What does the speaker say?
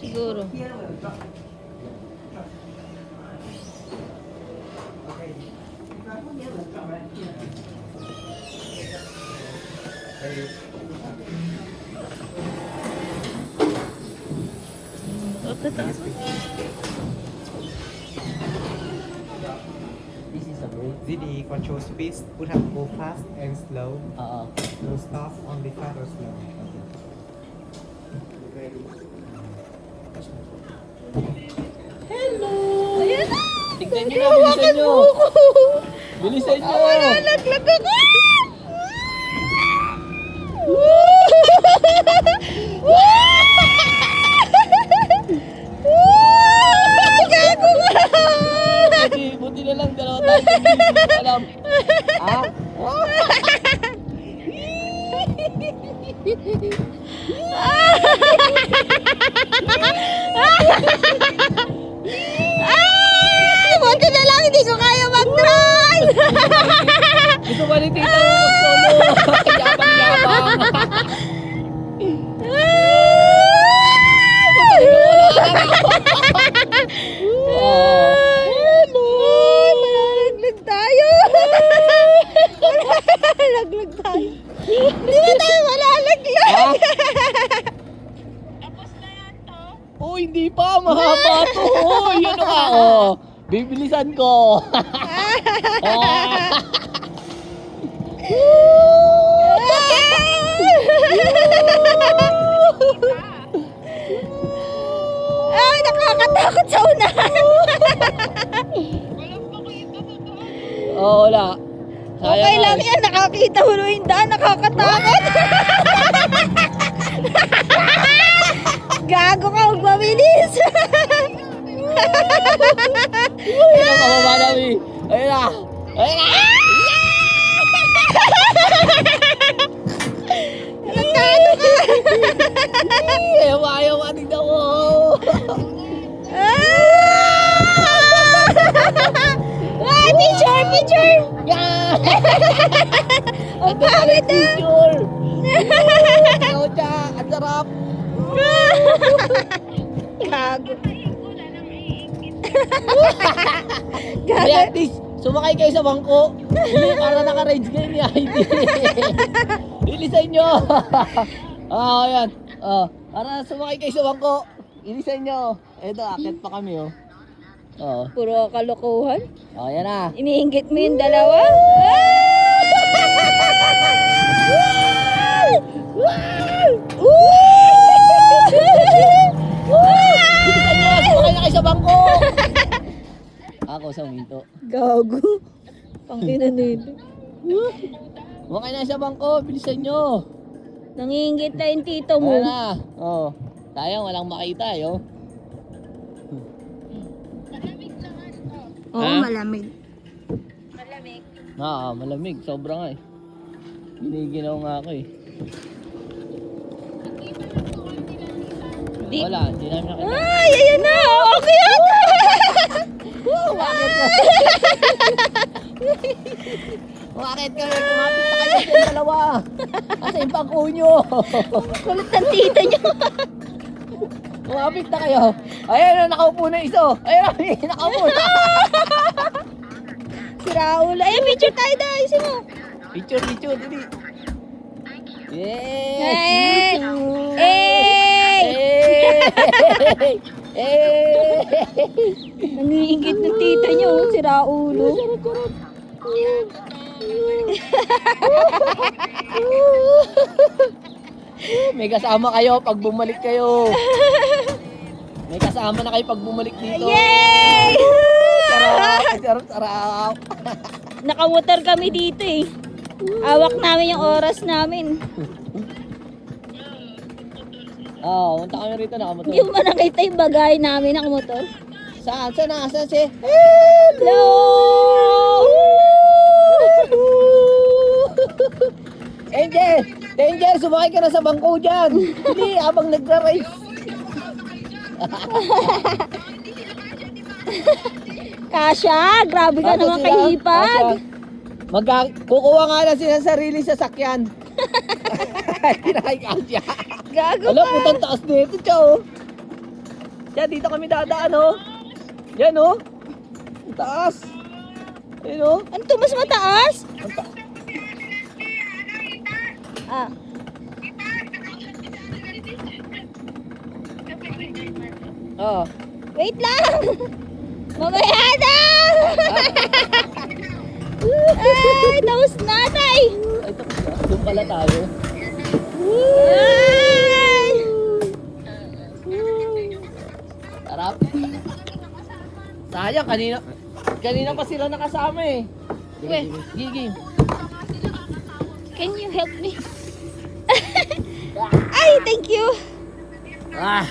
Siguro. This is a break. ZD control speed, put up go fast and slow. Oo. No stop, only fast or slow. Hello! Ayan na! Tignan nyo na, bilisan nyo! Bilisan nyo! Nalaglag ako! Gago nga! Buti na lang, dalawa tayo. Hindi ko alam. Ah? Buti na lang, hindi ko kaya mag-drive! Gusto ba ni tita mo mag-solo? Yabang-yabang. Malalaglag tayo! Malalaglag tayo! Di ba tayo malalaglag? Ah? Oh, hindi pa. Mahaba to. Oh, yun nga. Oh. Bibilisan ko. Ay, nakakatakot sa unahan! Oh, wala. Okay lang yan, nakakita mo na yung daan, nakakatakot! Gago ka, huwag mabilis! Ayun ang pababa namin. Ayun na. Ayun na. Nagkano ka! Ayaw, tignan mo. Ay, picture, picture! Yeah! Ang pangit ah! Picture. Ikaw siya. Ang sarap. Gago. Hindi, at least, sumakay kayo sa bangko. Hindi, para naka-rides kayo ni ID. Ilisan nyo. Ayan. Para sumakay kayo sa bangko. Ilisan nyo. Eto, akit pa kami, oh. Puro kalokohan. Yan na. Iniinggit mo yung dalawa? Ilisan nyo, sumakay na kayo sa bangko. Ako sa minto. Gago. Pangina nito. Sumakay na sa bangko, bilisan nyo. Nangiinggit na yung tito mo. Ayan na. Sayang, walang makita, yo. Oo, Ha? malamig. Malamig. Sobra nga eh. Giniginaw nga ako eh. Di. Wala, hindi namin nakita. Ay, ayan na. Okay yan. Bakit ka? Bakit kami? Kumapit na kayo sa dalawa. Asa yung pangkunyo? Kulit ng tita niyo. Kumapit na kayo. Ayan na, nakaupo na iso. Ayan na, nakaupo na. Si Raul. Ayan, picture tayo dahil. Ayusin mo. Picture, dili. Eh! Yes! Eh! Eh! Nangiinggit ng tita niyo. Si Raulo. May kasama kayo pag bumalik kayo. May kasama na kayo pag bumalik dito. Yay! Sarap. Nakamotor kami dito eh. Awak namin yung oras namin. Punta kami rito nakamotor. Hindi mo ba nakita yung bagay namin nakamotor? Saan si? Hello! Angel, sumakay ka na sa bangko dyan. Hindi, habang nagra-race. Kasha, grabe ka naman kahipag. Kukuha nga lang sila sa sarili sasakyan. Kinakay Kasya. Gago Alam, ka. putang taas nito, chow. Diyan, dito kami dadaan, oh. Yan, oh. Ang taas. Ayun, oh. Ano to, mas mataas? Ang ta- Ah. Oh. Wait lang! Mamaya na! Ay, tapos na, tay! Ay, tapos na. Doon pala tayo. Ay! Sarap. Sayang, kanina pa sila nakasama eh. Weh. Gigi. Can you help me? Ay, thank you! Ah!